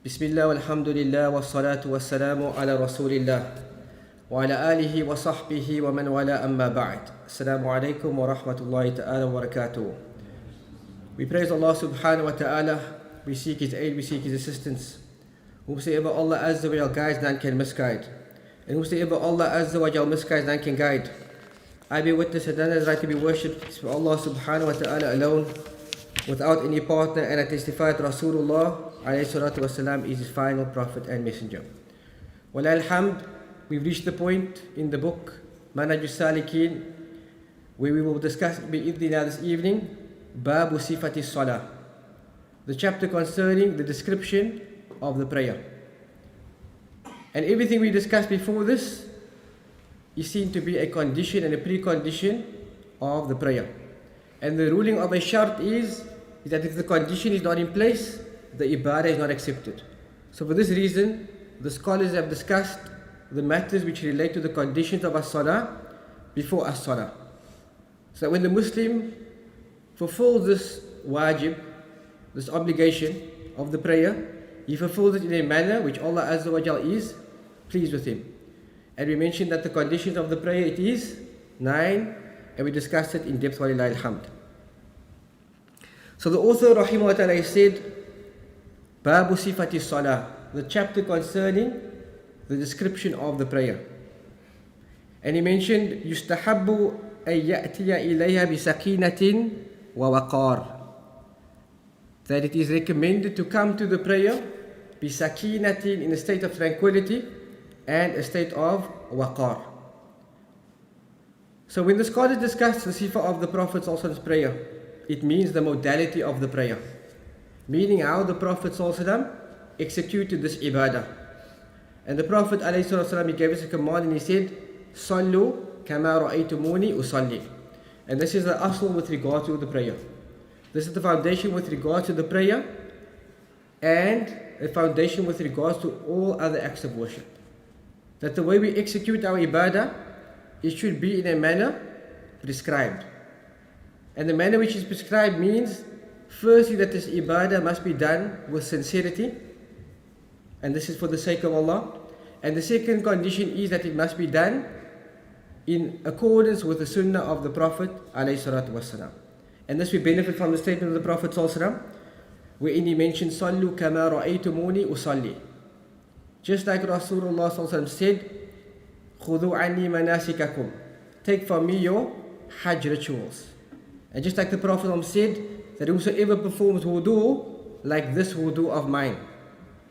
Bismillah walhamdulillah wassalatu wassalamu ala rasulillah wa ala alihi wa sahbihi wa man wala amma ba'd. As-Salaamu Alaykum wa Rahmatullaahi ta'ala wa Barakaatuh. We praise Allah subhanahu wa ta'ala, we seek His aid, we seek His assistance. Whomsoever Allah Azza wa Jal guides, none can misguide. And whomsoever Allah Azza wa Jal misguides, none can guide. I bear witness that none is right to be worshipped for Allah subhanahu wa ta'ala alone, without any partner, and I testify that Rasulullah alayhi salatu wasalam is his final prophet and messenger. Wallah alhamd, we've reached the point in the book Manhaj Salikin where we will discuss bi'idhnillah this evening Babu Sifati Salah, the chapter concerning the description of the prayer. And everything we discussed before this is seen to be a condition and a precondition of the prayer. And the ruling of a shart is that if the condition is not in place, the ibadah is not accepted. So for this reason, the scholars have discussed the matters which relate to the conditions of as-salah before as-salah. So that when the Muslim fulfills this wajib, this obligation of the prayer, he fulfills it in a manner which Allah Azza wa Jal is pleased with him. And we mentioned that the conditions of the prayer, it is 9, and we discussed it in depth, walillahi alhamd. So the author rahimahullah said, Babu Sifati Salah, the chapter concerning the description of the prayer. And he mentioned, Yustahabbu ay ya'tiya ilayha bisakinatin wa waqar, that it is recommended to come to the prayer bisakinatin, in a state of tranquility and a state of waqar. So when the scholars discuss the sifa of the Prophet's prayer, it means the modality of the prayer, meaning how the Prophet ﷺ executed this ibadah. And the Prophet ﷺ, he gave us a command and he said, Sallu kama ra'aytumuni usalli. And this is the asl with regard to the prayer. This is the foundation with regard to the prayer and a foundation with regards to all other acts of worship. That the way we execute our ibadah, it should be in a manner prescribed. And the manner which is prescribed means, firstly, that this ibadah must be done with sincerity, and this is for the sake of Allah. And the second condition is that it must be done in accordance with the sunnah of the Prophet alayhi salatu wasalam. And this we benefit from the statement of the Prophet sallallahu alaihi wasallam, wherein he mentioned, Sallu kama ra'aytumuni usalli. Just like Rasulullah sallallahu alaihi wasallam said, Khudhu anni manasikakum, take from me your Hajj rituals. And just like the Prophet said, that whosoever performs wudu like this wudu of mine.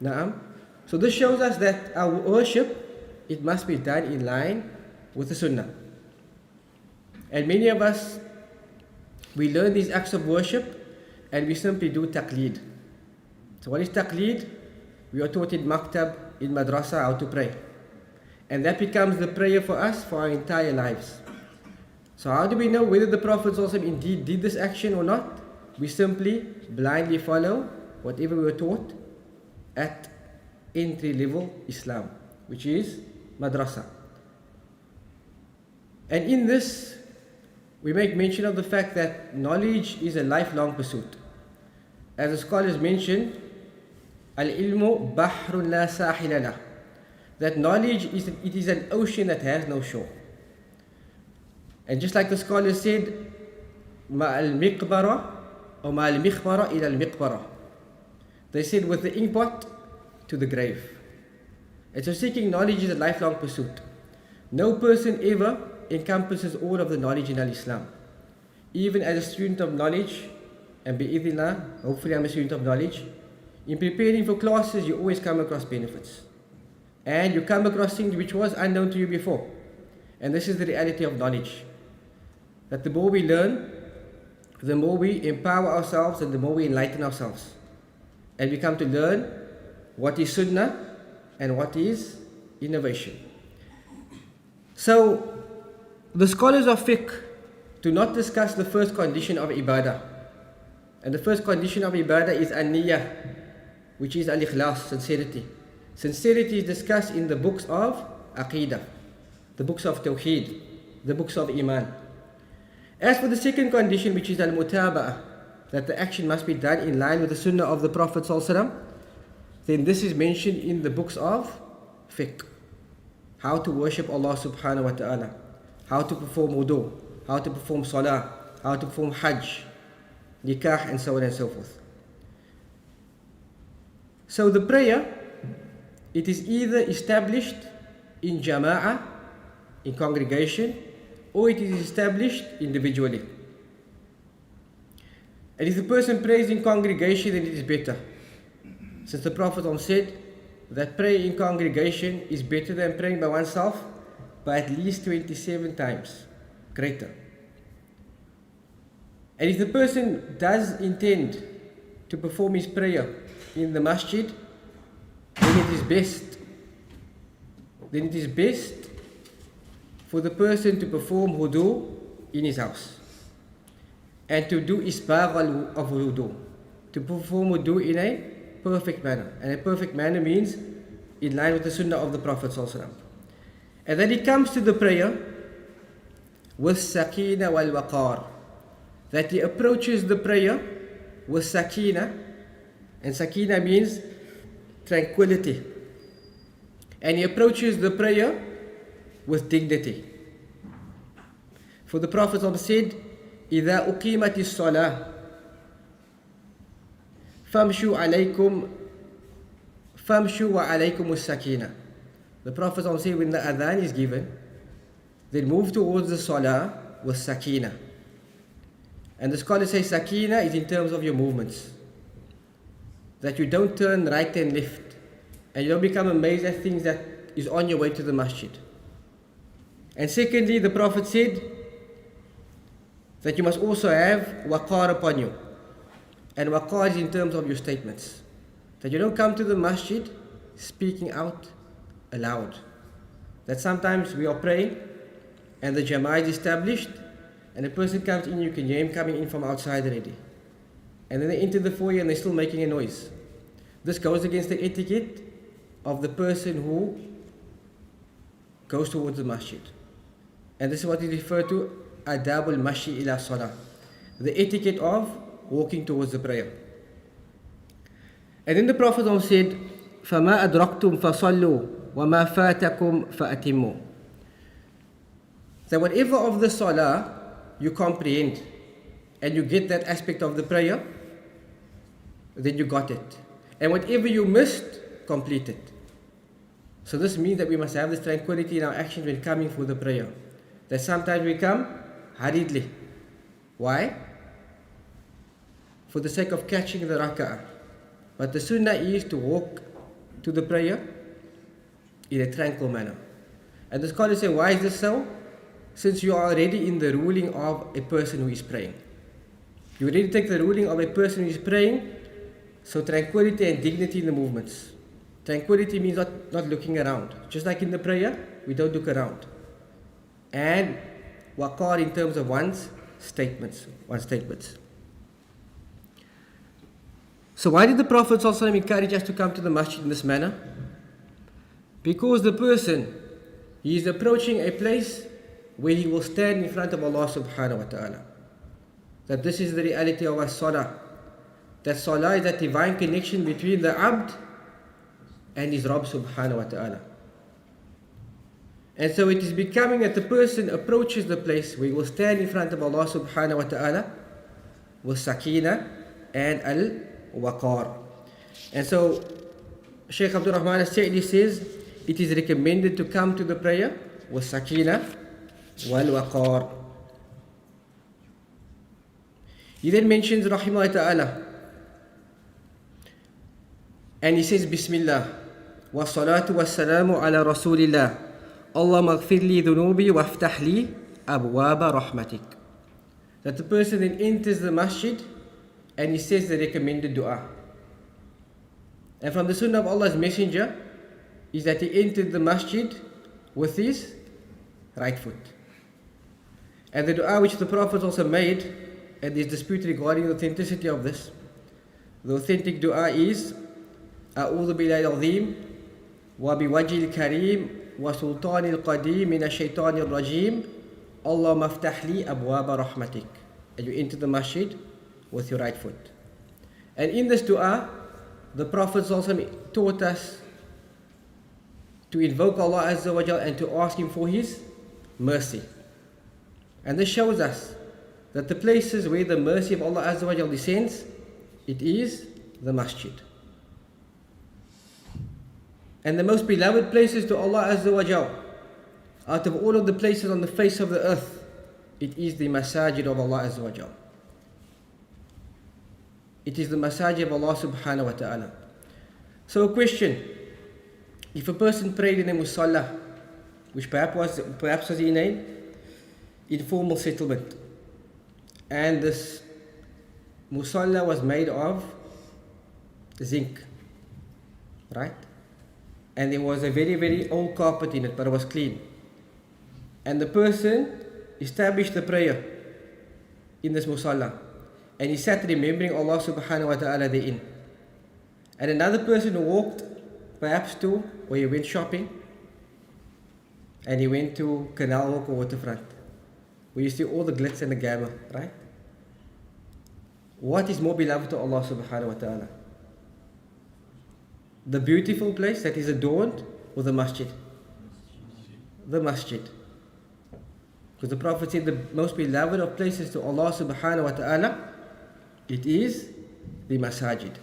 Naam. So this shows us that our worship, it must be done in line with the sunnah. And many of us, we learn these acts of worship and we simply do taqleed. So what is taqleed? We are taught in maktab, in madrasa, how to pray. And that becomes the prayer for us for our entire lives. So how do we know whether the Prophet also indeed did this action or not? We simply blindly follow whatever we were taught at entry level Islam, which is madrasa. And in this, we make mention of the fact that knowledge is a lifelong pursuit. As the scholars mentioned, al-ilmu bahrun la sahila lah, that knowledge is an ocean that has no shore. And just like the scholars said, ma'al miqbara or ma'al mikhbara ila al-miqbara, they said with the inkpot to the grave. And so seeking knowledge is a lifelong pursuit. No person ever encompasses all of the knowledge in al-Islam. Even as a student of knowledge, and bi'idhnillah, hopefully I'm a student of knowledge, in preparing for classes you always come across benefits. And you come across things which was unknown to you before. And this is the reality of knowledge. That the more we learn, the more we empower ourselves and the more we enlighten ourselves. And we come to learn what is sunnah and what is innovation. So, the scholars of fiqh do not discuss the first condition of ibadah. And the first condition of ibadah is an-niyyah, which is al-ikhlas, sincerity. Sincerity is discussed in the books of Aqidah, the books of Tawheed, the books of Iman. As for the second condition, which is al-mutaba'ah, that the action must be done in line with the sunnah of the Prophet ﷺ, then this is mentioned in the books of fiqh. How to worship Allah subhanahu wa ta'ala, how to perform wudu, how to perform salah, how to perform hajj, nikah, and so on and so forth. So the prayer, it is either established in jama'ah, in congregation, or it is established individually. And if the person prays in congregation, then it is better. Since the Prophet said that praying in congregation is better than praying by oneself by at least 27 times greater. And if the person does intend to perform his prayer in the masjid, then it is best for the person to perform wudu in his house and to do isbagh of wudu, to perform wudu in a perfect manner. And a perfect manner means in line with the sunnah of the Prophet ﷺ. And then he comes to the prayer with sakina wal waqar, that he approaches the prayer with sakina, and sakina means tranquility, and he approaches the prayer with dignity. For the Prophet said, إذا أقيمت الصلاة فامشوا وعليكم السكينة. The Prophet said, when the adhan is given, then move towards the salah with sakina. And the scholars say sakina is in terms of your movements, that you don't turn right and left, and you don't become amazed at things that is on your way to the masjid. And secondly, the Prophet said that you must also have waqar upon you. And waqar is in terms of your statements, that you don't come to the masjid speaking out aloud. That sometimes we are praying and the jama'ah is established and a person comes in, you can hear him coming in from outside already. And then they enter the foyer and they're still making a noise. This goes against the etiquette of the person who goes towards the masjid. And this is what is referred to adab al-mashi ila salah, the etiquette of walking towards the prayer. And then the Prophet said, فَمَا أَدْرَكْتُمْ فَصَلُّوا وَمَا فَاتَكُمْ فَأَتِمُّوا. That whatever of the salah you comprehend and you get that aspect of the prayer, then you got it. And whatever you missed, complete it. So this means that we must have this tranquility in our actions when coming for the prayer. That sometimes we come hurriedly. Why? For the sake of catching the raka'ah. But the sunnah is to walk to the prayer in a tranquil manner. And the scholars say, why is this so? Since you are already in the ruling of a person who is praying. You already take the ruling of a person who is praying, so tranquility and dignity in the movements. Tranquility means not looking around. Just like in the prayer, we don't look around. And waqar in terms of one's statements. So why did the Prophet ﷺ encourage us to come to the masjid in this manner? Because the person, he is approaching a place where he will stand in front of Allah subhanahu wa ta'ala. That this is the reality of as-salah. That salah is that divine connection between the abd and his Rabb subhanahu wa ta'ala. And so it is becoming that the person approaches the place where he will stand in front of Allah subhanahu wa ta'ala with sakina and al-waqar. And so Shaykh Abdul Rahman al-Sa'di says, it is recommended to come to the prayer with sakina wal-waqar. He then mentions rahimahullah ta'ala, and he says, Bismillah, wa salatu wa salamu ala rasulillah, Allahumma ghfir li dhunubi wa aftah li abwaba rahmatik. That the person then enters the masjid and he says the recommended dua. And from the sunnah of Allah's messenger is that he entered the masjid with his right foot. And the dua which the Prophet also made, and there's dispute regarding the authenticity of this. The authentic dua is أعوذ بالله العظيم وبوجه الكريم وسلطان القديم من الشيطان الرجيم اللهم افتح لي أبواب رحمتك. And you enter the masjid with your right foot. And in this dua, the Prophet also taught us to invoke Allah Azza wa Jal and to ask Him for His mercy. And this shows us that the places where the mercy of Allah Azza wa Jal descends, it is the Masjid. And the most beloved places to Allah Azza wa Jal, out of all of the places on the face of the earth, it is the Masajid of Allah Azza wa Jal. It is the Masajid of Allah Subhanahu wa Ta'ala. So a question, if a person prayed in a musalla, which perhaps was in an informal settlement, and this musalla was made of zinc, right? And there was a very, very old carpet in it, but it was clean. And the person established the prayer in this musalla, and he sat remembering Allah Subhanahu wa Ta'ala therein. And another person who walked perhaps to where he went shopping, and he went to Canal Walk or Waterfront, where you see all the glitz and the glamour, right? What is more beloved to Allah Subhanahu wa Ta'ala? The beautiful place that is adorned, or the Masjid? The Masjid. Because the Prophet said the most beloved of places to Allah Subhanahu wa Ta'ala, it is the Masajid.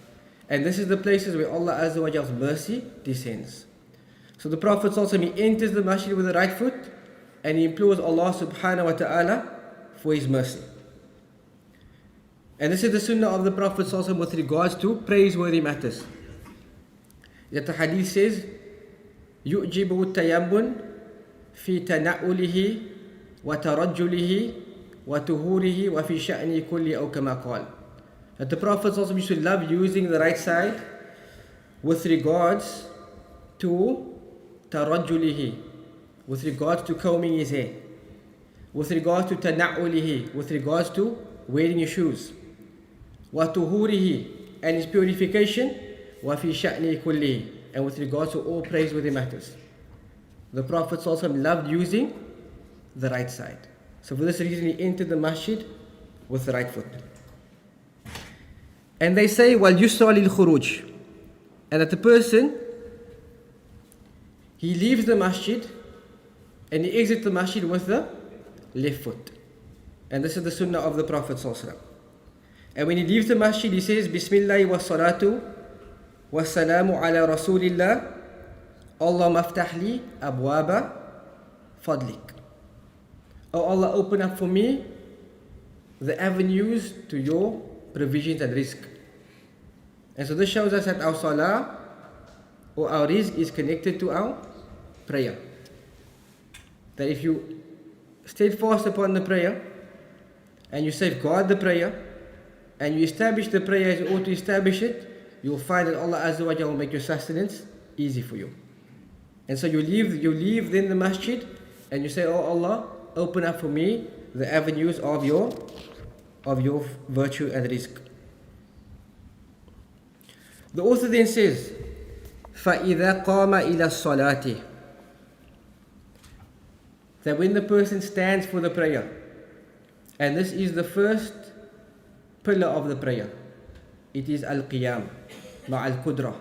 And this is the places where Allah Azza wa Jall's mercy descends. So the Prophet also, he enters the Masjid with the right foot, and he implores Allah Subhanahu wa Ta'ala for His mercy. And this is the sunnah of the Prophet also with regards to praiseworthy matters. That the hadith says, يُؤْجِبُ التَّيَمُّنْ فِي تَنَعُّلِهِ وَتَرَجُّلِهِ وَتُهُورِهِ وَفِي شَأْنِ كُلِّ أَوْ كَمَا قَالَ. That the Prophet also should love using the right side with regards to tarajjulihi, with regards to combing his hair, with regards to tana'ulihi, with regards to wearing his shoes, wa tuhurihi, and his purification, wa fi sha'ni kullihi, and with regards to all praiseworthy matters. The Prophet also loved using the right side. So for this reason he entered the masjid with the right foot. And they say, wal yusra lil khuruj, and that the person, he leaves the masjid and he exits the masjid with the left foot. And this is the sunnah of the Prophet ﷺ. And when he leaves the masjid, he says, Bismillah wa salatu wa salamu ala rasulillah, Allah maftahli abwaba fadlik. Oh Allah, open up for me the avenues to your provisions and rizq. And so this shows us that our salah or our rizq is connected to our prayer. That if you steadfast upon the prayer and you safeguard the prayer and you establish the prayer as you ought to establish it, you'll find that Allah Azza wa Jalla will make your sustenance easy for you. And so you leave then the masjid and you say, oh Allah, open up for me the avenues of your virtue and rizq. The author then says, فَإِذَا قَامَ إِلَى الصَّلَاةِ, that when the person stands for the prayer, and this is the first pillar of the prayer, it is al-qiyam ma' al-qudra.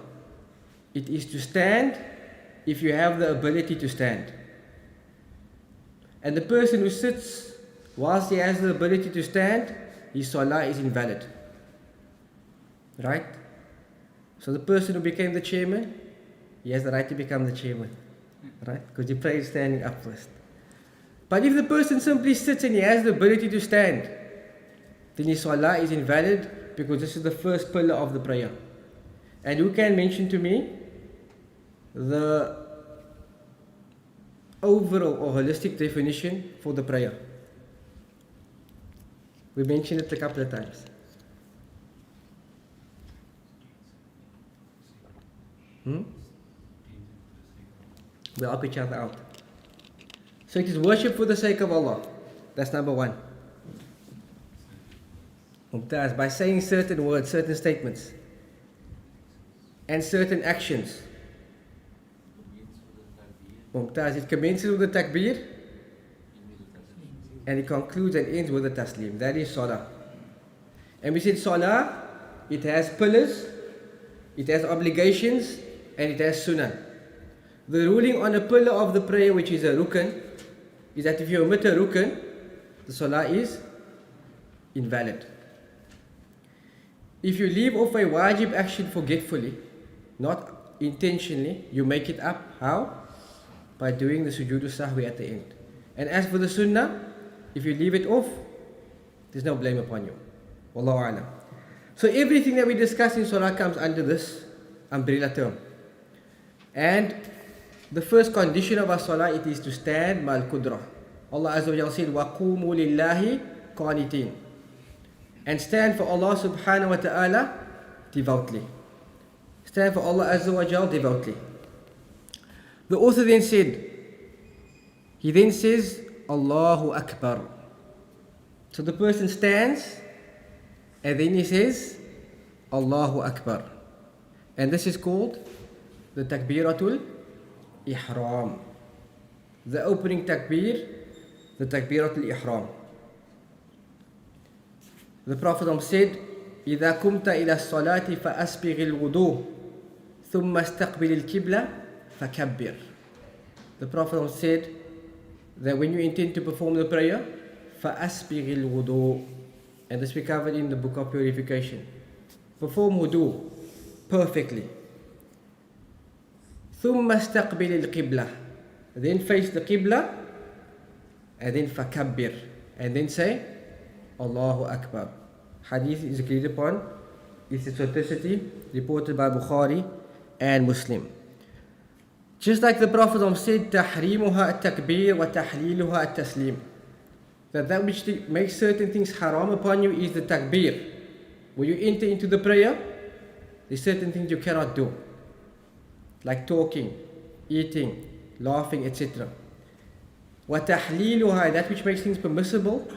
It is to stand if you have the ability to stand. And the person who sits whilst he has the ability to stand, his salah is invalid. Right? So the person who became the chairman, he has the right to become the chairman. Right? Because he prays standing up first. But if the person simply sits and he has the ability to stand, then his salah is invalid, because this is the first pillar of the prayer. And who can mention to me the overall or holistic definition for the prayer? We mentioned it a couple of times. We'll help each other out. So it is worship for the sake of Allah. That's number one. Mumtaz, by saying certain words, certain statements, and certain actions. Mumtaz, it commences with the takbir, and it concludes and ends with the taslim. That is salah. And we said salah, it has pillars, it has obligations, and it has sunnah. The ruling on a pillar of the prayer, which is a rukn, is that if you omit a rukn, the salah is invalid. If you leave off a wajib action forgetfully, not intentionally, you make it up. How? By doing the sujood sahwi at the end. And as for the sunnah, if you leave it off, there's no blame upon you. Wallahu a'lam. So everything that we discuss in salah comes under this umbrella term. And the first condition of our salah, it is to stand ma'al qudra. Allah Azza wa Jalla said, وَقُومُوا لِلَّهِ قَانِتِينَ. And stand for Allah subhanahu wa ta'ala devoutly. Stand for Allah Azza wa Jalla devoutly. The author then said, he then says, Allahu Akbar. So the person stands and then he says, Allahu Akbar. And this is called the Takbiratul Ihram. The opening takbir, the Takbiratul Ihram. The Prophet said, إذا قمت إلى الصلاة فأسبغ الوضوء ثم استقبل القبلة فكبر. The Prophet said that when you intend to perform the prayer, فأسبغ الوضوء, and this we covered in the book of purification. Perform wudu perfectly. ثم استقبل القبلة, then face the qibla, and then فكبر, and then say Allahu Akbar. Hadith is agreed upon, its authenticity reported by Bukhari and Muslim. Just like the Prophet said, تحريمها التكبير وتحليلها التسليم. That which makes certain things haram upon you is the takbir. When you enter into the prayer, there's certain things you cannot do, like talking, eating, laughing, etc. وتحليلها, that which makes things permissible,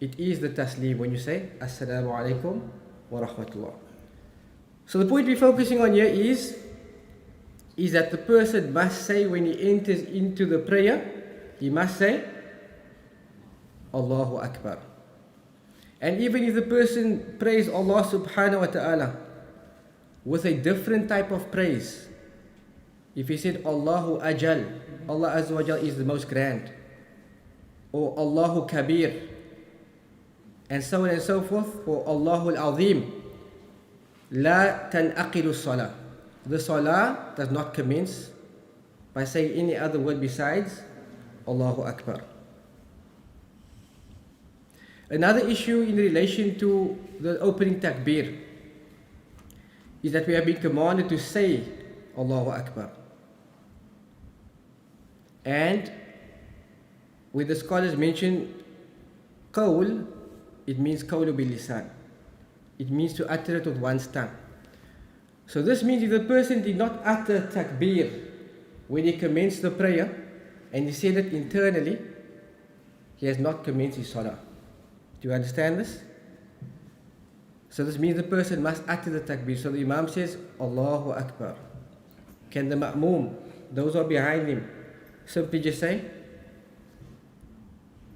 it is the taslim, when you say As-Salaamu Alaykum wa Rahmatullaahi. So the point we're focusing on here is that the person must say, when he enters into the prayer, he must say Allahu Akbar. And even if the person prays Allah subhanahu wa ta'ala with a different type of praise, if he said Allahu Ajal, Allah Azza wa Jal is the most grand, or Allahu Kabir, and so on and so forth, or Allahu Al-Azim, La tan'aqidu salah. The salah does not commence by saying any other word besides Allahu Akbar. Another issue in relation to the opening takbir is that we have been commanded to say Allahu Akbar. And when the scholars mention qawl, it means qawlu bil lisan. It means to utter it with one's tongue. So this means if the person did not utter takbir when he commenced the prayer, and he said it internally, he has not commenced his salah. Do you understand this? So this means the person must utter the takbir. So the Imam says, Allahu Akbar. Can the ma'moom, those who are behind him, simply just say,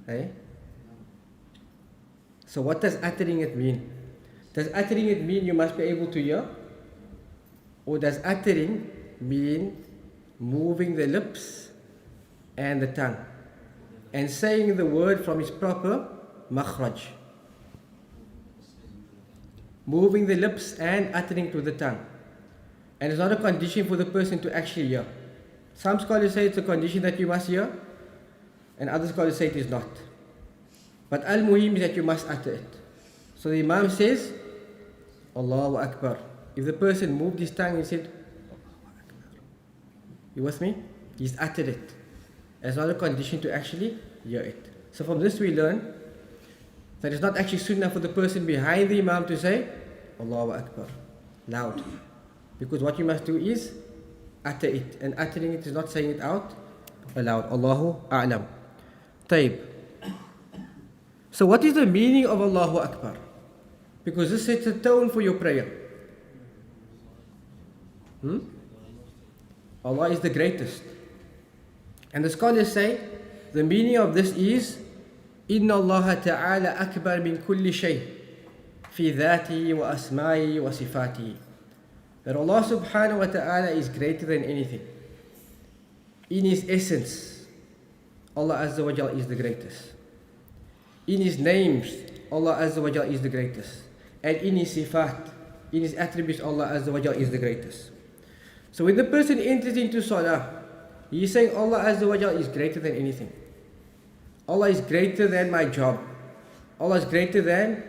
hey? So what does uttering it mean? Does uttering it mean you must be able to hear? Or does uttering mean moving the lips and the tongue and saying the word from its proper makhraj? Moving the lips and uttering to the tongue. And it's not a condition for the person to actually hear. Some scholars say it's a condition that you must hear, and other scholars say it is not. But al-muhim is that you must utter it. So the Imam says, Allahu Akbar. If the person moved his tongue and said, Allahu Akbar, you with me? He's uttered it. It's not a condition to actually hear it. So from this we learn that it's not actually sunnah for the person behind the Imam to say, Allahu Akbar, loud. Because what you must do is utter it. And uttering it is not saying it out aloud. Allahu A'lam. Taib. So what is the meaning of Allahu Akbar? Because this sets a tone for your prayer. Allah is the greatest. And the scholars say, the meaning of this is, Inna Allah Ta'ala akbar min kulli shay, fi dhatihi wa asma'i wa sifatihi. that Allah subhanahu wa ta'ala is greater than anything. In His essence, Allah Azza wa Jal is the greatest. In His names, Allah Azza wa Jal is the greatest. And in His sifat, in His attributes, Allah Azza wa Jal is the greatest. So when the person enters into salah, he is saying Allah Azza wa Jal is greater than anything. Allah is greater than my job. Allah is greater than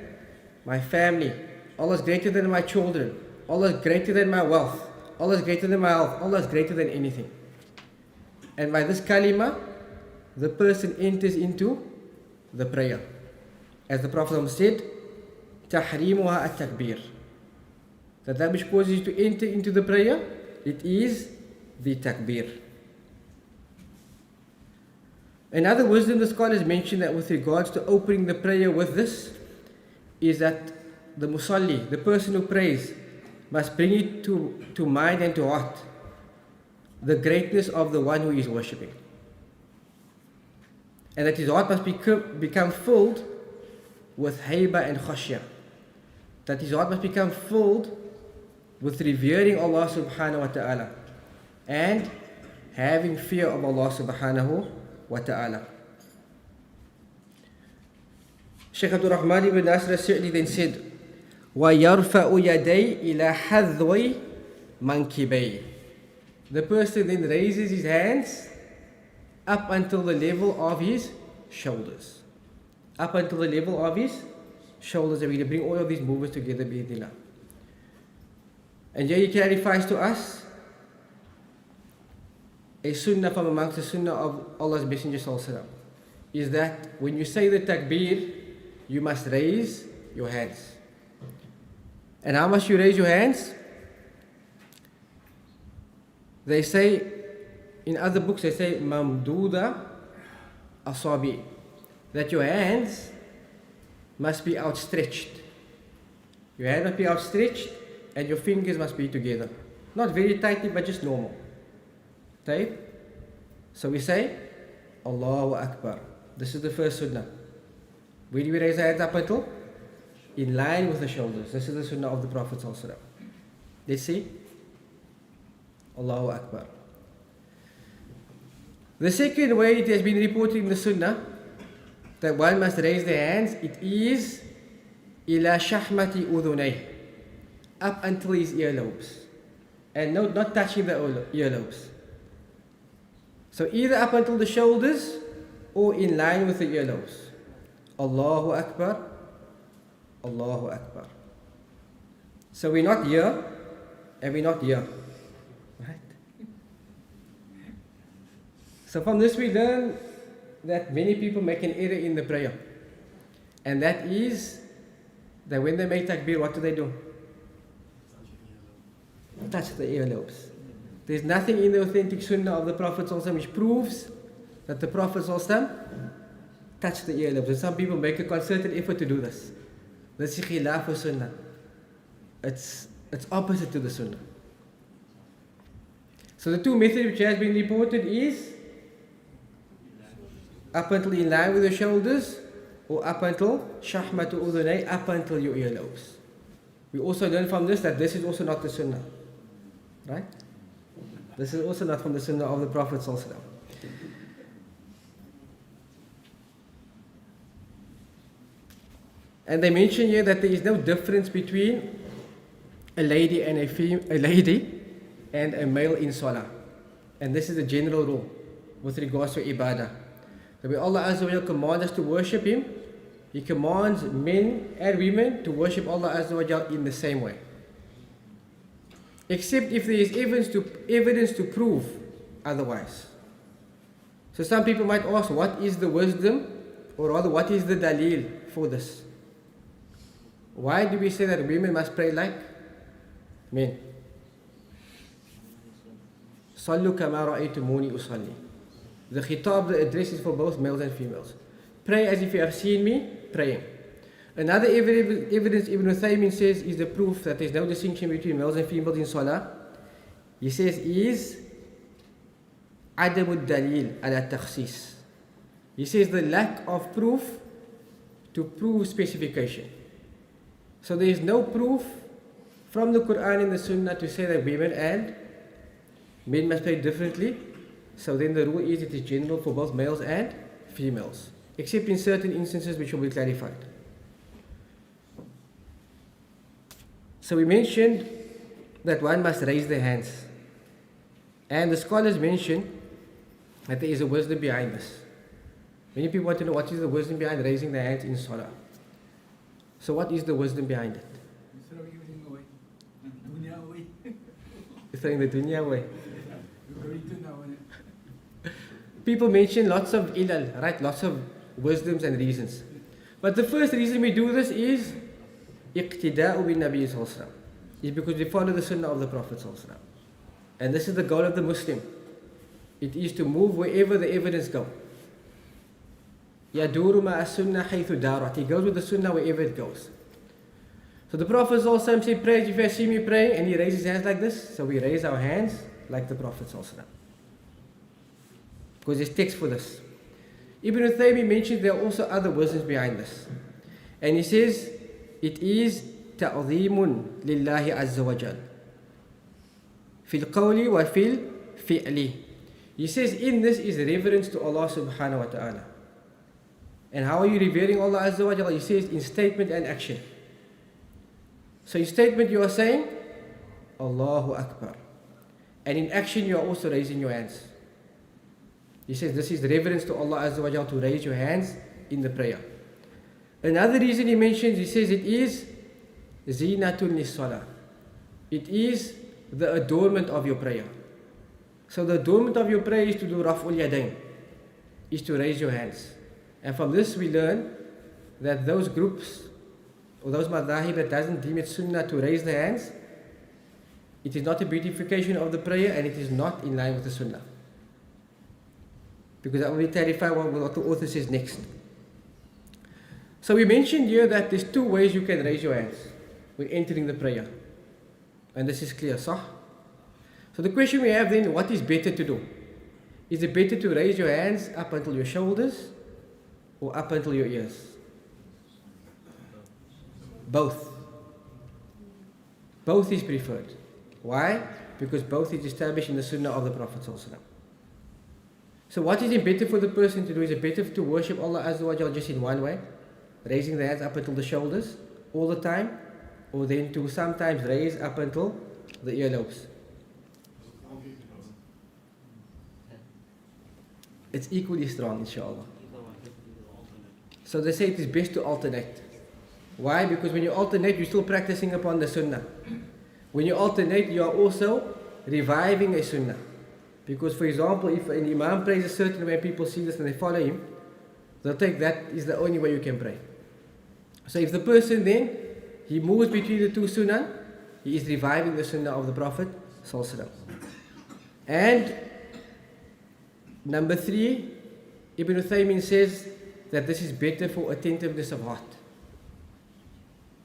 my family. Allah is greater than my children. Allah is greater than my wealth. Allah is greater than my health. Allah is greater than anything. And by this kalima, the person enters into the prayer. As the Prophet said, تحريمها التكبير. That which causes you to enter into the prayer, it is the takbir. Another wisdom the scholars mention that with regards to opening the prayer with this is that the musalli, the person who prays, must bring it to mind and to heart the greatness of the one who is worshipping. And that his heart must become filled with haybah and khashya. That his heart must become filled with revering Allah subhanahu wa ta'ala and having fear of Allah subhanahu wa ta'ala. Shaykh Abdul Rahman ibn Nasr al-Sa'di then said, وَيَرْفَأُ يَدَيْ إِلَى حَذْوِ مَنْكِبَيْ. The person then raises his hands up until the level of his shoulders. Up until the level of his shoulders. And we bring all of these movements together, bi'idhnillah. And here he clarifies to us a sunnah from amongst the sunnah of Allah's Messenger ﷺ, is that when you say the takbir, you must raise your hands. And how must you raise your hands? They say, in other books they say, mamduda asabi, that your hands must be outstretched. Your hand must be outstretched and your fingers must be together. Not very tightly, but just normal. Right? So we say, Allahu Akbar. This is the first sunnah. Where do we raise our hands up until? In line with the shoulders. This is the sunnah of the Prophet ﷺ. Let's see. Allahu Akbar. The second way it has been reported in the sunnah that one must raise their hands, it is ila shahmati udhunay, up until his earlobes. And not touching the earlobes. So either up until the shoulders or in line with the earlobes. Allahu Akbar, Allahu Akbar. So we're not here and we're not here. Right? So from this we learn that many people make an error in the prayer. And that is that when they make takbir, what do? Touch the earlobes. There's nothing in the authentic sunnah of the Prophet ﷺ which proves that the Prophet ﷺ touched the earlobes. And some people make a concerted effort to do this. This is khilaf of sunnah. It's opposite to the sunnah. So the two methods which has been reported is up until in line with your shoulders, or up until shahmatu udhunay, up until your earlobes. We also learn from this that this is also not the sunnah. Right? This is also not from the sunnah of the Prophet ﷺ. And they mention here that there is no difference between a lady and a lady and a male in salah. And this is the general rule with regards to ibadah. That when Allah Azza wa Jalla commands us to worship Him, He commands men and women to worship Allah Azza wa Jalla in the same way. Except if there is evidence to prove otherwise. So some people might ask, what is the wisdom, or rather what is the dalil for this? Why do we say that women must pray like men? Sallu kama ra'aytumuni usalli. The khitab, the address is for both males and females. Pray as if you have seen me praying. Another evidence Ibn Uthaymin says is the proof that there is no distinction between males and females in salah. He says is عدم الدليل على التخصيص. He says the lack of proof to prove specification. So there is no proof from the Qur'an and the Sunnah to say that women and men must pray differently. So then the rule is it is general for both males and females, except in certain instances which will be clarified. So we mentioned that one must raise their hands. And the scholars mention that there is a wisdom behind this. Many people want to know what is the wisdom behind raising their hands in Salah. So what is the wisdom behind it? Throwing the dunya away. People mention lots of ilal, right? Lots of wisdoms and reasons. But the first reason we do this is iqtida'u bin Nabi sallallahu alaihi wasallam. Is because we follow the sunnah of the Prophet sallallahu alaihi wasallam. And this is the goal of the Muslim. It is to move wherever the evidence goes. Yaduru ma'a sunnah haythu darat. He goes with the sunnah wherever it goes. So the Prophet sallallahu alaihi wasallam said, pray if you see me praying, and he raised his hands like this. So we raise our hands like the Prophet sallallahu alaihi wasallam. Because there's text for this. Ibn Tayibah mentions there are also other wisdoms behind this. And he says, it is ta'zeemun lillahi azza wa jal. Fil qawli wa fil fi'li. He says in this is reverence to Allah subhanahu wa ta'ala. And how are you revering Allah azza wa jal? He says in statement and action. So in statement you are saying, Allahu Akbar. And in action you are also raising your hands. He says this is reverence to Allah Azza wa Jalla to raise your hands in the prayer. Another reason he mentions, he says it is zinatul lis-salah. It is the adornment of your prayer. So the adornment of your prayer is to do raf'ul yadayn, is to raise your hands. And from this we learn that those groups or those madhahib that doesn't deem it sunnah to raise their hands, it is not a beautification of the prayer and it is not in line with the sunnah. Because I will clarify what the author says next. So we mentioned here that there's two ways you can raise your hands when entering the prayer. And this is clear, sah? So the question we have then, what is better to do? Is it better to raise your hands up until your shoulders or up until your ears? Both. Both is preferred. Why? Because both is established in the sunnah of the Prophet ﷺ. So what is it better for the person to do? Is it better to worship Allah Azza wa Jalla just in one way? Raising the hands up until the shoulders all the time? Or then to sometimes raise up until the earlobes? It's equally strong, inshallah. So they say it is best to alternate. Why? Because when you alternate, you're still practicing upon the sunnah. When you alternate, you are also reviving a sunnah. Because for example, if an imam prays a certain way, people see this and they follow him, they'll take that is the only way you can pray. So if the person then, he moves between the two sunnah, he is reviving the sunnah of the Prophet ﷺ. And number 3, Ibn Uthaymin says that this is better for attentiveness of heart.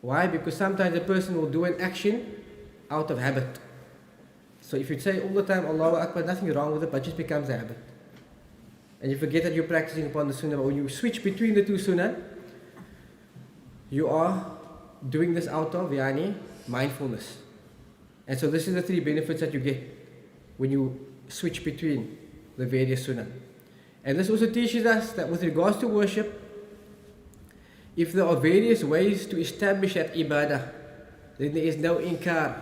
Why? Because sometimes a person will do an action out of habit. So if you say all the time Allahu Akbar, nothing wrong with it, but it just becomes a habit. And you forget that you're practicing upon the sunnah. But when you switch between the two sunnah, you are doing this out of mindfulness. And so this is the 3 benefits that you get when you switch between the various sunnah. And this also teaches us that with regards to worship, if there are various ways to establish that ibadah, then there is no inkar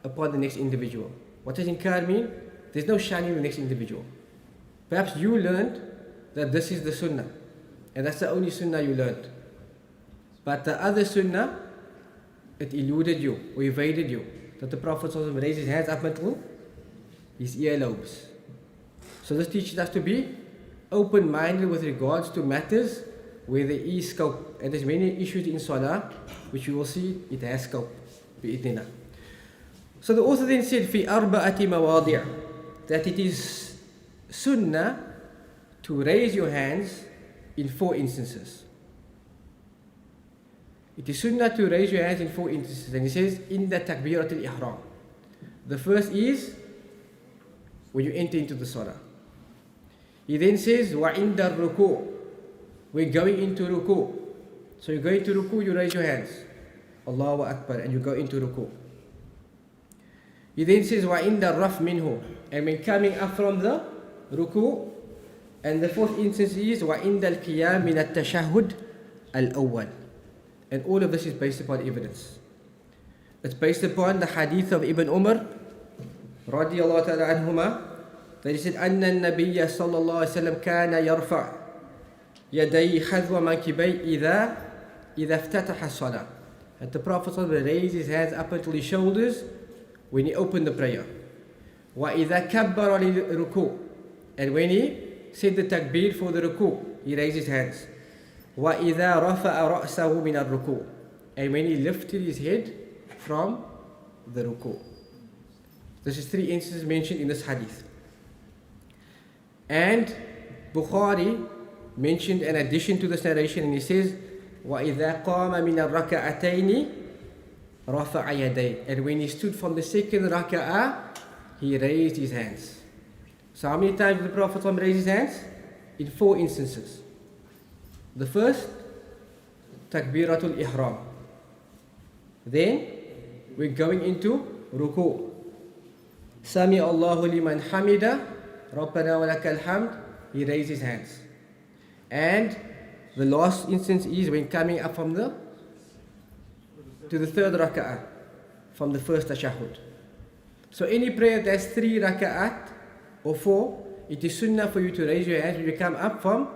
upon the next individual. What does inkar mean? There's no shunning the next individual. Perhaps you learned that this is the sunnah, and that's the only sunnah you learned. But the other sunnah, it eluded you or evaded you. That the Prophet raised his hands up until his earlobes. So this teaches us to be open-minded with regards to matters where there is scope. And there's many issues in Salah which you will see it has scope. Bi'idhnillah. So the author then said, في أربعة مواضع, that it is sunnah to raise your hands in 4 instances. It is sunnah to raise your hands in 4 instances. And he says, in the takbirat al-ihram. The first is when you enter into the salah. He then says, وَعِنْدَ الرُّكُوعِ, we're going into ruku'. So you go into ruku', you raise your hands. Allahu Akbar, and you go into ruku'. He then says, وَإِنَّ الرَّفْ مِنْهُ, and when coming up from the ruku. And the fourth instance is وَإِنَّ الْقِيَامِ مِنَ التَّشَهُّدِ الْأَوَّلِ. And all of this is based upon evidence. It's based upon the hadith of Ibn Umar radiyallahu ta'ala anhuma, that he said, أن النبي صلى الله عليه وسلم كان يرفع يديه حذو منكبيه إذا افتتح الصلاة. That the Prophet would raise his hands up until his shoulders when he opened the prayer. وَإِذَا كَبَّرَ لِلرُّكُوعِ, and when he said the takbir for the ruku, he raised his hands. وَإِذَا رَفَأَ رَأْسَهُ مِنَ الرُّكُوعِ, and when he lifted his head from the ruku. This is three instances mentioned in this hadith. And Bukhari mentioned an addition to this narration, and he says, وَإِذَا قَامَ مِنَ الرَّكَعَتَيْنِ رَفَعَ يَدَيْهِ, and when he stood from the second raka'ah, he raised his hands. So how many times did the Prophet raise his hands? In 4 instances. The first, Takbiratul Ihram. Then, we're going into Ruku. Sami Allahu liman hamida, Rabbana wa lakal hamd, he raised his hands. And the last instance is when coming up from to the third raka'ah, from the first tashahhud. So any prayer that's 3 raka'at or 4, it is sunnah for you to raise your hands when you come up from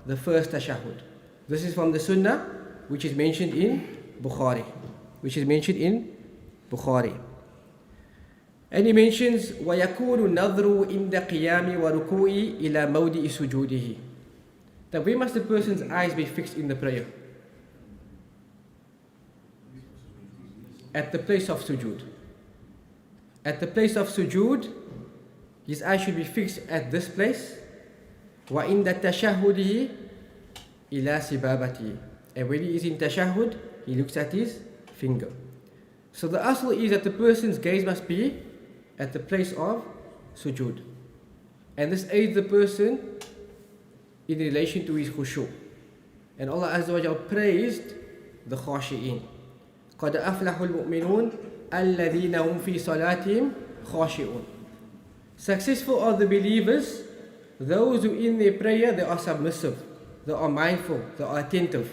the first tashahhud. This is from the sunnah which is mentioned in Bukhari. And he mentions وَيَكُونُ النَّظْرُ إِنْدَ قِيَامِ وَرُكُوءِ إِلَى مَوْدِئِ سُجُودِهِ. That where must the person's eyes be fixed in the prayer? At the place of sujood. At the place of sujood, his eyes should be fixed at this place. وَإِنْدَ تَشَهُّدِهِ إِلَى سِبَابَتِهِ. And when he is in tashahhud, he looks at his finger. So the asl is that the person's gaze must be at the place of sujood. And this aids the person in relation to his khushu'. And Allah Azza wa Jalla praised the khashi'in. قَدْ أَفْلَحُ الْمُؤْمِنُونَ الَّذِينَ هُمْ فِي صَلَاتِهِمْ خَاشِعُونَ. Successful are the believers, those who in their prayer they are submissive, they are mindful, they are attentive.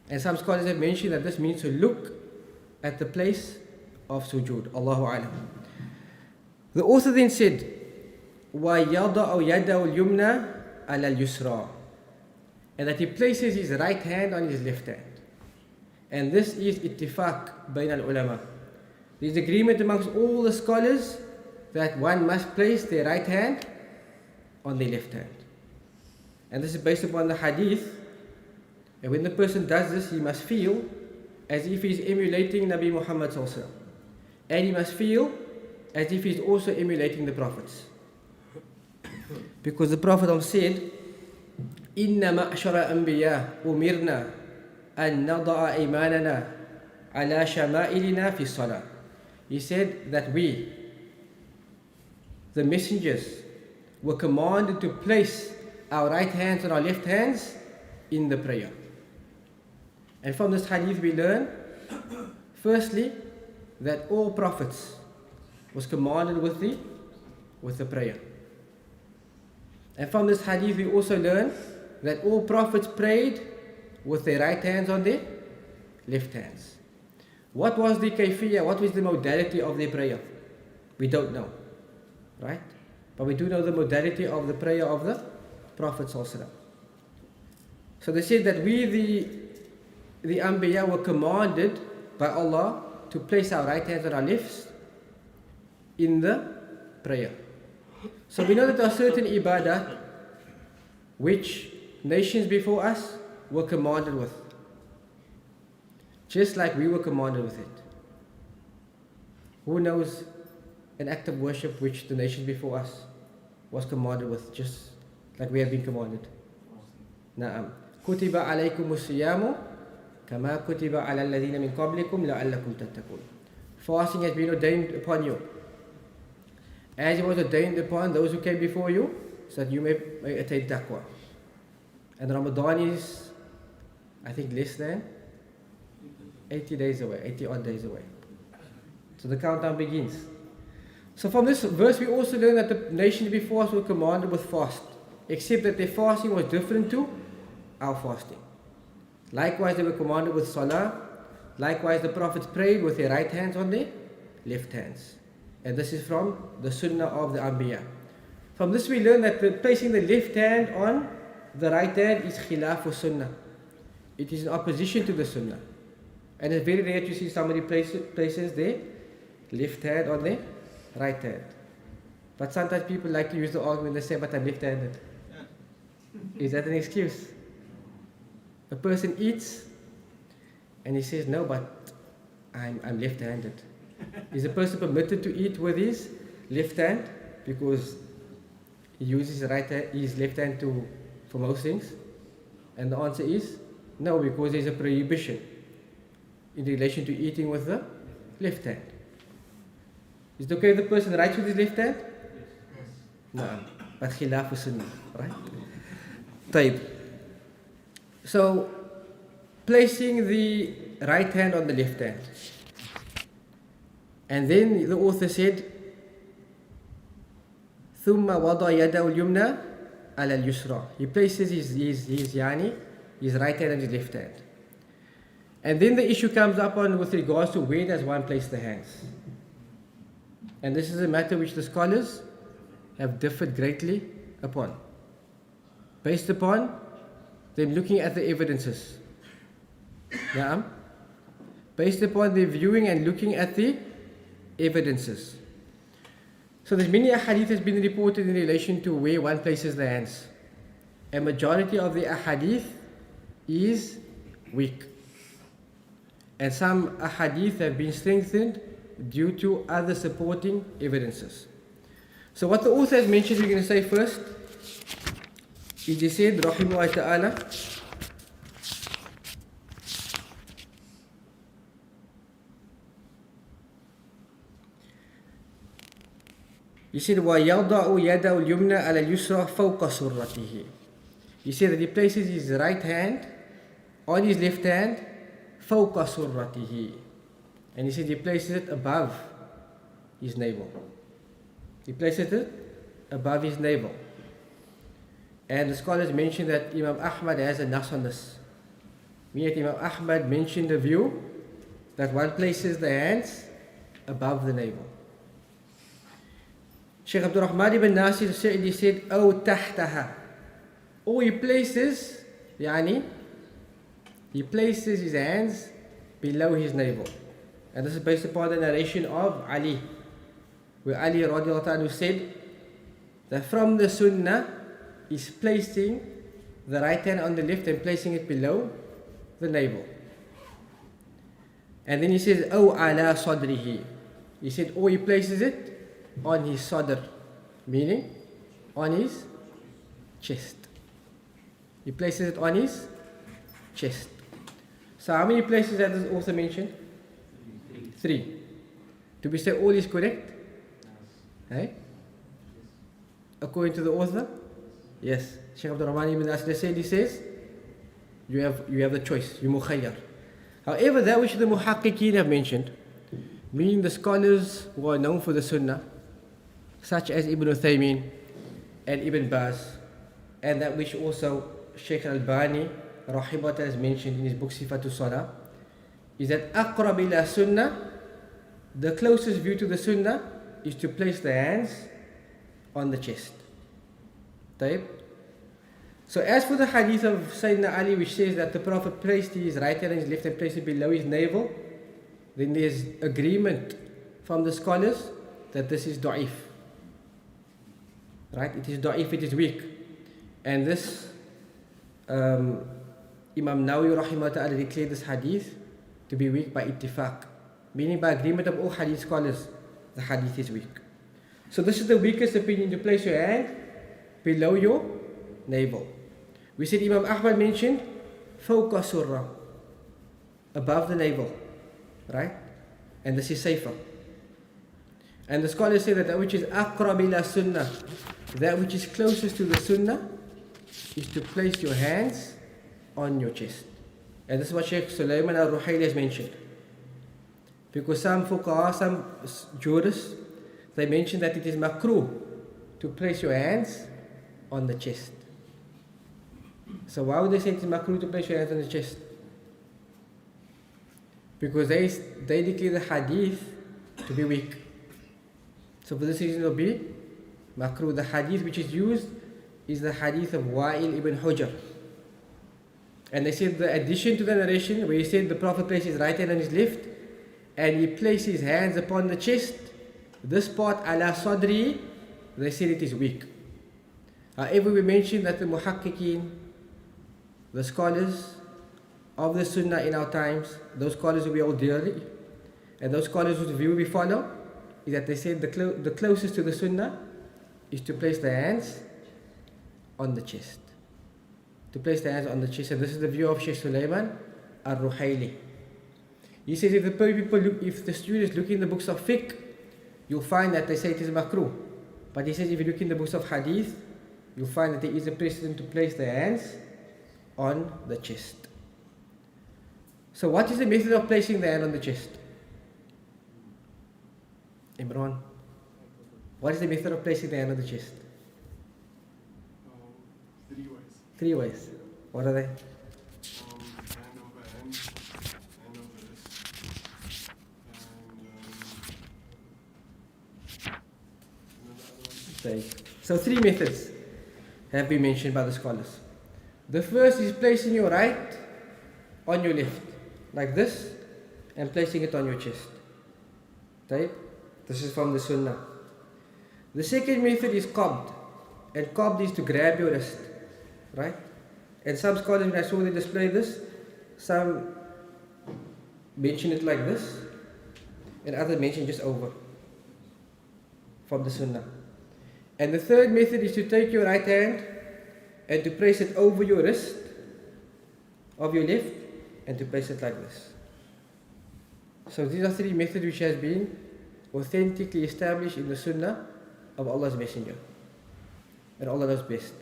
And some scholars have mentioned that this means to look at the place of sujood. Allahu Alam. The author then said, وَيَضَعُ يَدَهُ الْيُمْنَى عَلَى الْيُسْرَى, and that he places his right hand on his left hand. And this is ittifaq bayn al-ulama. There is agreement amongst all the scholars that one must place their right hand on their left hand. And this is based upon the hadith. And when the person does this, he must feel as if he is emulating Nabi Muhammad sallallahu alaihi wasallam. And he must feel as if he is also emulating the prophets. Because the Prophet said, "Inna ma'shara anbiya umirna an nada'a imanana ala shama'ilina fi salah." He said that we, the messengers, were commanded to place our right hands and our left hands in the prayer. And from this hadith we learn, firstly, that all prophets was commanded with the prayer. And from this hadith we also learn that all prophets prayed with their right hands on their left hands. What was the kayfiyah, what was the modality of their prayer? We don't know, right? But we do know the modality of the prayer of the Prophet ﷺ. So they said that we, the Anbiya, were commanded by Allah to place our right hands on our lefts in the prayer. So we know that there are certain ibadah which nations before us were commanded with, just like we were commanded with it. Who knows an act of worship which the nations before us was commanded with, just like we have been commanded? Na'am. Kutiba alaykum as-Salaamu kama kutiba ala alladhina min qablikum la'allakum tattaqun. Fasting has been ordained upon you, as it was ordained upon those who came before you, so that you may attain taqwa. And Ramadan is, I think, less than 80 days away, 80 odd days away. So the countdown begins. So from this verse we also learn that the nations before us were commanded with fast, except that their fasting was different to our fasting. Likewise they were commanded with salah. Likewise the prophets prayed with their right hands on their left hands. And this is from the sunnah of the Anbiya. From this we learn that placing the left hand on the right hand is khilaf sunnah. It is in opposition to the sunnah. And it's very rare to see somebody places their left hand on their right hand. But sometimes people like to use the argument, they say, but I'm left-handed. Is that an excuse? A person eats and he says, no, but I'm left-handed. Is a person permitted to eat with his left hand because he uses his left hand for most things? And the answer is no, because there's a prohibition in relation to eating with the left hand. Is it okay if the person writes with his left hand? Yes. No, but khilaf sunnah, right? Tayibah. So, placing the right hand on the left hand. And then the author said, ثُمَّ وَضَى يَدَهُ الْيُمْنَى عَلَى الْيُسْرَى. He places his right hand and his left hand. And then the issue comes up with regards to where does one place the hands. And this is a matter which the scholars have differed greatly upon, based upon them looking at the evidences. Yeah? Based upon their viewing and looking at the evidences. So there's many ahadith has been reported in relation to where one places the hands. A majority of the ahadith is weak. And some ahadith have been strengthened due to other supporting evidences. So what the author has mentioned, we're going to say first, is he said, Rahimahullah Ta'ala, he said, وَيَضَعُ يَدَهُ الْيُمْنَى عَلَى الْيُسْرَى فَوْقَ سُرَّتِهِ. He said that he places his right hand on his left hand, فَوْقَ سُرَّتِهِ. And he said he places it above his navel. He places it above his navel. And the scholars mention that Imam Ahmad has a nas on this. Meaning Imam Ahmad mentioned the view that one places the hands above the navel. Shaykh Abdul Rahman ibn Nasir Sa'idi said, أو تحتها. Or he places his hands below his navel. And this is based upon the narration of Ali, where Ali radiallahu anhu said that from the sunnah is placing the right hand on the left and placing it below the navel. And then he says, أو على صدره. He said, or he places it on his sadr, meaning on his chest. He places it on his chest. So how many places has this author mentioned? 3. Do we say all is correct? Hey? According to the author? Yes. Shaykh Abdul Rahman ibn Nasir said, he says, you have the choice, you mukhayyar. However, that which the muhaqqiqeen have mentioned, meaning the scholars who are known for the sunnah, such as Ibn Uthaymin and Ibn Baz, and that which also Shaykh Al-Albani rahimahullah has mentioned in his book Sifatul Salah, is that aqrab ila sunnah, the closest view to the sunnah is to place the hands on the chest. Taib. So as for the hadith of Sayyidina Ali, which says that the Prophet placed his right hand and his left hand placed it below his navel, then there's agreement from the scholars that this is da'if. Right? It is da'if, it is weak. And this Imam Nawawi rahimahullah ta'ala declared this hadith to be weak by ittifaq, meaning by agreement of all hadith scholars, the hadith is weak. So this is the weakest opinion, to place your hand below your navel. We said Imam Ahmad mentioned fawqa surra, above the navel, right? And this is safer. And the scholars say that which is aqrab ila sunnah, that which is closest to the sunnah, is to place your hands on your chest. And this is what Shaykh Sulaiman al-Ruhaili has mentioned. Because some fuqaha, some jurists, they mention that it is makruh to place your hands on the chest. So why would they say it is makruh to place your hands on the chest? Because they declare the hadith to be weak. So for this reason it will be makruh. The hadith which is used is the hadith of Wa'il ibn Hujr. And they said the addition to the narration where he said the Prophet placed his right hand on his left and he placed his hands upon the chest, this part ala sadri, they said it is weak. However, we mentioned that the muhaqqiqeen, the scholars of the sunnah in our times, those scholars who we hold dearly, and those scholars whose view we follow, is that they said the closest to the sunnah is to place the hands on the chest. To place the hands on the chest. And this is the view of Shaykh Sulaiman al-Ruhaili. He says if the students look in the books of fiqh, you'll find that they say it is makruh. But he says if you look in the books of hadith, you'll find that there is a precedent to place the hands on the chest. So what is the method of placing the hand on the chest? Imran, what is the method of placing the hand on the chest? 3 ways. 3 ways. What are they? Hand over hand over wrist, and So 3 methods have been mentioned by the scholars. The first is placing your right on your left, like this, and placing it on your chest. Right? This is from the sunnah. The second method is qabd, and qabd is to grab your wrist, right? And some scholars, when I saw they display this, some mention it like this, and others mention just over, from the sunnah. And the third method is to take your right hand and to place it over your wrist of your left and to place it like this. So these are 3 methods which has been authentically established in the sunnah of Allah's Messenger. And Allah knows best.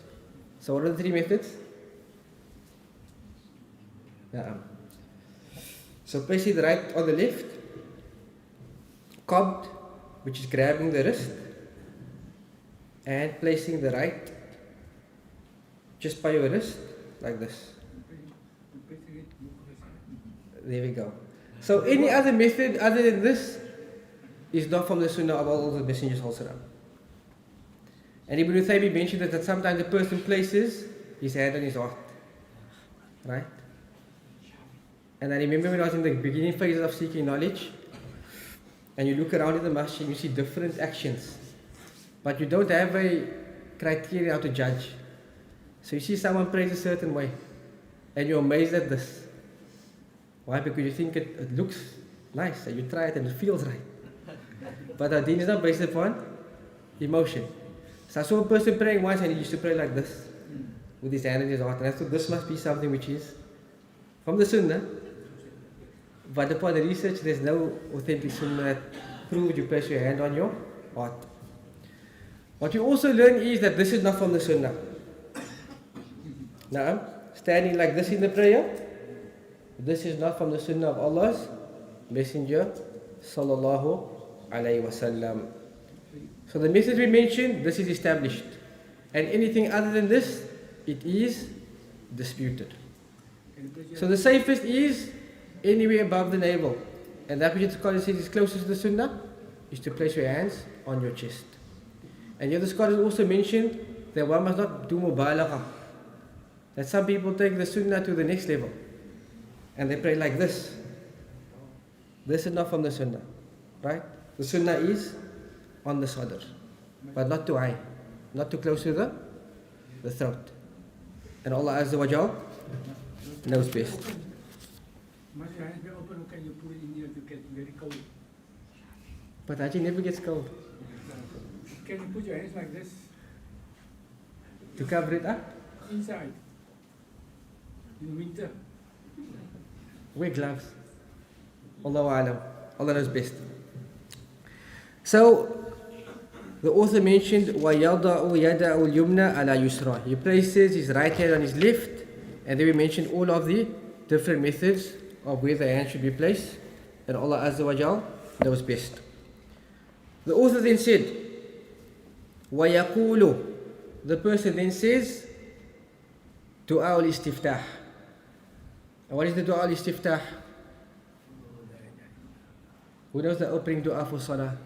So what are the 3 methods? So placing the right on the left, qabd, which is grabbing the wrist, and placing the right just by your wrist, like this. There we go. So any other method other than this is not from the sunnah of all the messengers. And Ibn Tayibah mentioned that sometimes a person places his hand on his heart. Right? And I remember when I was in the beginning phases of seeking knowledge, and you look around in the masjid and you see different actions, but you don't have a criteria how to judge. So you see someone prays a certain way, and you're amazed at this. Why? Because you think it looks nice, and you try it and it feels right. But our deen is not based upon emotion. So I saw a person praying once and he used to pray like this, with his hand in his heart. And I thought this must be something which is from the sunnah. But upon the research, there's no authentic sunnah that proves you place your hand on your heart. What you also learn is that this is not from the sunnah. Now, standing like this in the prayer, this is not from the sunnah of Allah's Messenger sallallahu alayhi wasallam. So the message we mentioned, this is established. And anything other than this, it is disputed. So the safest is anywhere above the navel. And that which the scholar says is closest to the sunnah is to place your hands on your chest. And the other scholars also mentioned that one must not do mubalagha. That some people take the sunnah to the next level. And they pray like this. This is not from the sunnah. Right? The sunnah is on the sadr. But not to eye. Not too close to the throat. And Allah Azza wa Jal knows best. Must your hands be open, or can you put it in here to get very cold? But Haji never gets cold. Can you put your hands like this? To cover it up? Inside. In winter. Wear gloves. Allahu Alam. Allah knows best. So, the author mentioned وَيَضَعُ يَدَعُ الْيُمْنَ عَلَى يُسْرَى. He places his right hand on his left, and then we mentioned all of the different methods of where the hand should be placed. and Allah Azza wa Jal knows best. The author then said, وَيَقُولُ, the person then says, Dua al-Istiftah. And what is the Dua al-Istiftah? Who knows the opening dua for Salah?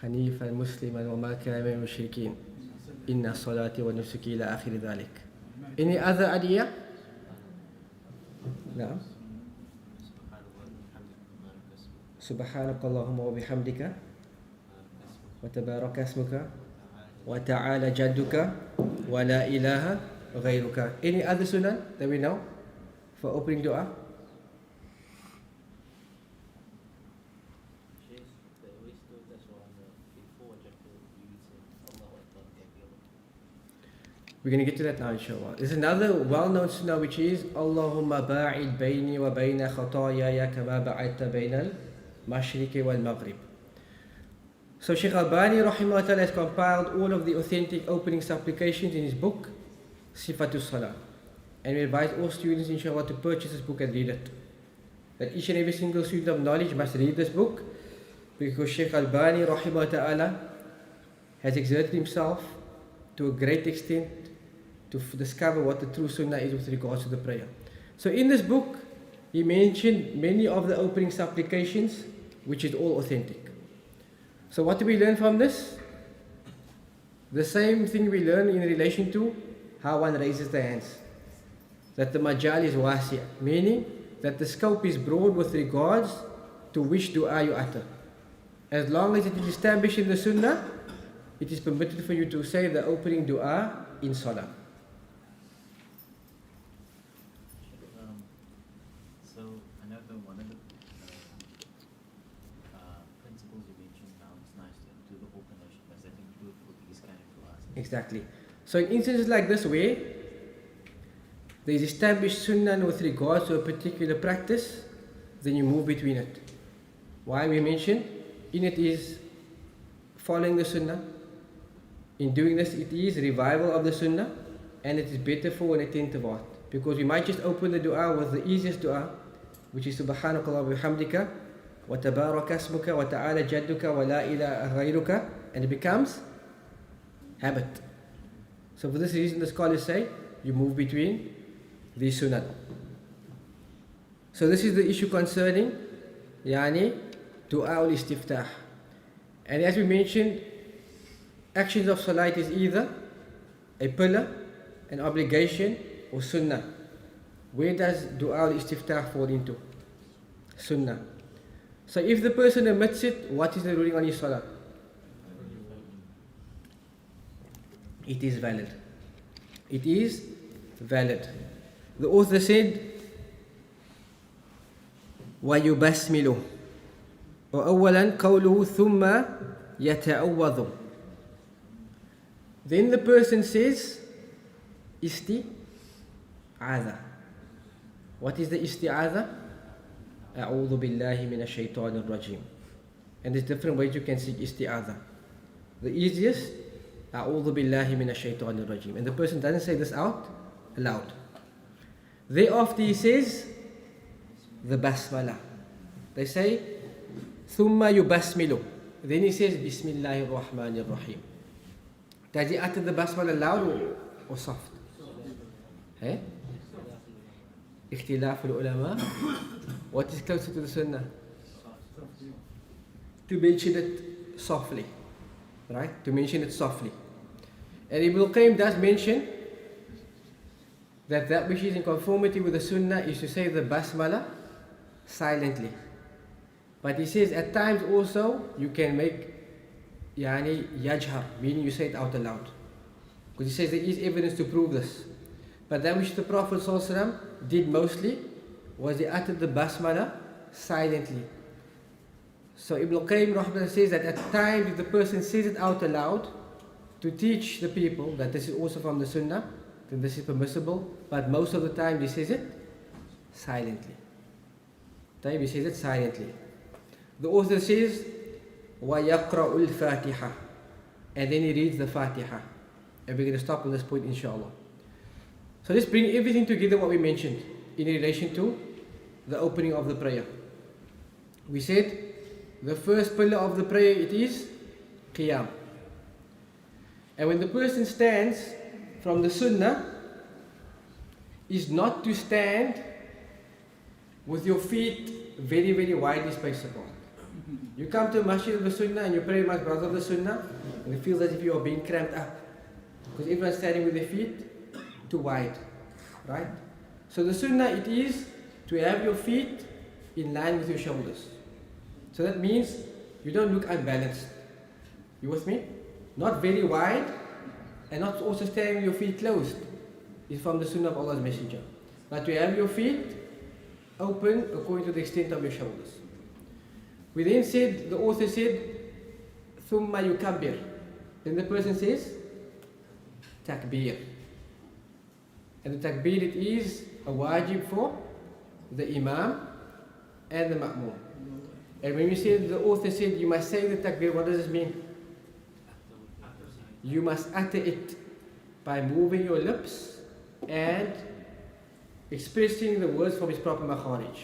حنيفا مسلما وما كان من المشركين إن صلاتي ونسكي إلى آخر ذلك. Any other idea? نعم. سبحانك اللهم وبحمدك وتبارك اسمك وتعالى جدك ولا إله غيرك. Any other sunnah that we know for opening dua? We're going to get to that now, inshallah. There's another well-known sunnah which is Allahumma ba'id bayni wa bayna khatayaya kama ba'idta bayna al-mashriqi wal-maghrib. So Shaykh Albani rahimahullah has compiled all of the authentic opening supplications in his book Sifatul Salah, and we advise all students inshallah to purchase this book and read it. That each and every single student of knowledge must read this book, because Shaykh Albani rahimahullah has exerted himself to a great extent to discover what the true sunnah is with regards to the prayer. So in this book he mentioned many of the opening supplications which is all authentic. So what do we learn from this? The same thing we learn in relation to how one raises the hands. That the majal is wasi', meaning that the scope is broad with regards to which dua you utter. As long as it is established in the sunnah, it is permitted for you to say the opening dua in salah. So another one of the principles you mentioned now, it's nice to do the opener, because I think good for these kind of du'as. Exactly. So in instances like this where there is established sunnah with regards to a particular practice, then you move between it. Why we mentioned in it is following the sunnah. In doing this, it is revival of the sunnah, and it is better for an attentive heart. Because we might just open the dua with the easiest dua, which is Subhanakallah wa bihamdika wa tabaraka asmuka wa ta'ala jadduka wa la ilaha ghayruka, and it becomes habit. So for this reason the scholars say you move between these sunnah. So this is the issue concerning yani dua al-istiftah. And as we mentioned, actions of salat is either a pillar, an obligation, or sunnah. Where does dua al-istiftah fall into? Sunnah. So if the person omits it, what is the ruling on his salah? It is valid. It is valid. The author said, وَيُبَسْمِلُ وَأَوَّلًا قَوْلُهُ ثُمَّ يَتَأَوَّضُ. Then the person says isti'adha. What is the isti'adha? أعوذ بالله من الشيطان الرجيم. And there's different ways you can seek isti'adha. The easiest, أعوذ بالله من الشيطان الرجيم. And the person doesn't say this out aloud. Thereafter he says the basmala. They say ثم يبسمل. Then he says Bismillahir Rahmanir Rahim. Does he utter the basmala loud or soft? Eh? اختلاف العلماء. What is closer to the sunnah? To mention it softly. Right? To mention it softly. And Ibn al-Qayyim does mention that that which is in conformity with the sunnah is to say the basmala silently. But he says at times also you can make yani yajhar, meaning you say it out aloud. Because he says there is evidence to prove this. But that which the Prophet ﷺ did mostly was he uttered the basmala silently. So Ibn al-Qayyim says that at times if the person says it out aloud to teach the people that this is also from the sunnah, then this is permissible. But most of the time he says it silently. He says it silently. The author says وَيَقْرَأُ الْفَاتِحَةِ, and then he reads the Fatiha. And we're going to stop on this point inshallah. So let's bring everything together what we mentioned in relation to the opening of the prayer. We said the first pillar of the prayer, it is qiyam. And when the person stands, from the sunnah is not to stand with your feet very, very widely spaced apart. You come to a masjid of the sunnah and you pray amongst brothers of the sunnah, and it feels as if you are being cramped up because everyone's standing with their feet too wide, right? So the sunnah, it is to have your feet in line with your shoulders. So that means you don't look unbalanced. You with me? Not very wide and not also standing with your feet closed. It's from the sunnah of Allah's Messenger. But to have your feet open according to the extent of your shoulders. We then said, the author said, ثُمَّ يُكَبِّرْ. Then the person says, takbir. And the takbir, it is a wajib for the imam and the ma'mum. And when we said, the author said, you must say the takbir, what does this mean? You must utter it by moving your lips and expressing the words from its proper makharij.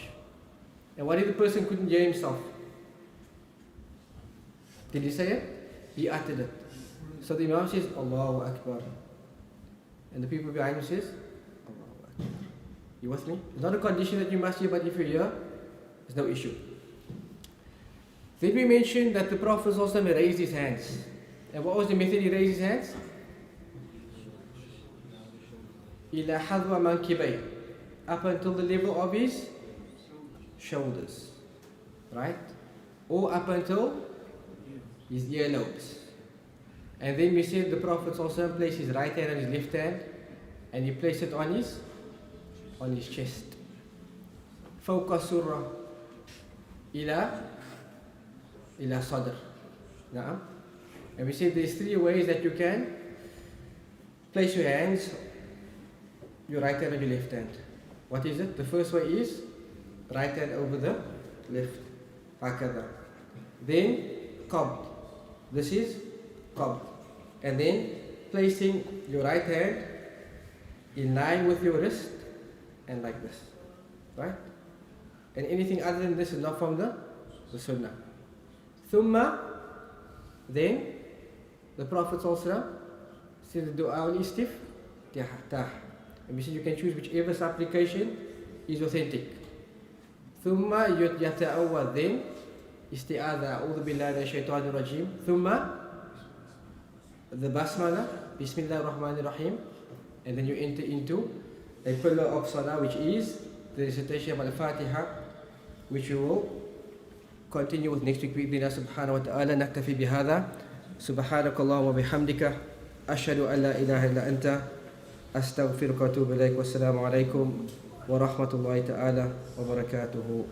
And what if the person couldn't hear himself? Did he say it? He uttered it. So the imam says, Allahu Akbar. And the people behind him says, Allahu Akbar. You with me? It's not a condition that you must hear, but if you hear, there's no issue. Then we mentioned that the Prophet also raised his hands. And what was the method he raised his hands? إِلَى حَذْوَ مَنْكِبَيْهِ, up until the level of his shoulders. Right? Or up until his earlobes. And then we said the Prophet also placed his right hand on his left hand and he placed it on his chest. فوق السرة إلى صدر. نعم. And we said there's three ways that you can place your hands, your right hand and your left hand. What is it? The first way is right hand over the left. هكذا. Then qabd. This is qabd. And then placing your right hand in line with your wrist and like this. Right? And anything other than this is not from the sunnah. Thumma, then the Prophet said the dua al-istiftah. And we said you can choose whichever supplication is authentic. Thumma yata'awwad, then isti'adha, a'udhu billahi minash shaitanir rajim. Thumma the basmala, bismillahir rahmanir rahim. And then you enter into a pillar of salah, which is the recitation of al-Fatiha, which we will continue with next week بإذن الله سبحانه وتعالى. نكتفي بهذا. سبحانك اللهم وبحمدك أشهد أن لا إله إلا أنت أستغفرك وأتوب إليك. والسلام عليكم ورحمة الله تعالى وبركاته.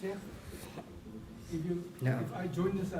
Sheikh, if نعم. I join this